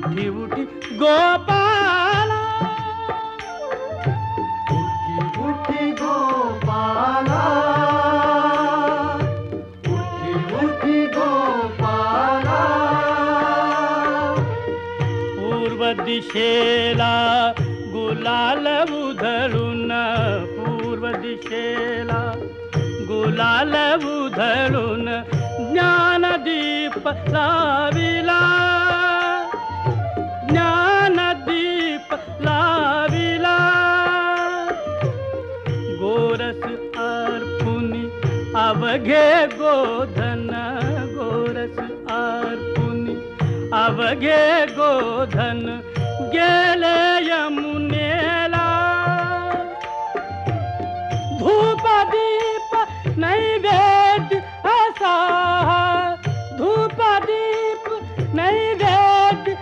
उठी उठी गोपाला, उठी उठी गोपाला, उठी उठी गोपाला. पूर्व दिशेला गुलाल उधळून, पूर्व दिशेला गुलाल उधळून ज्ञानदीप लाविला, ज्ञानदीप लाविला. गोरस अर्पुनी अवघे गोधन, गोरस अर्पुनी अवघे गोधन गेले यमुनेला. धूप दीप नैवेद्य असा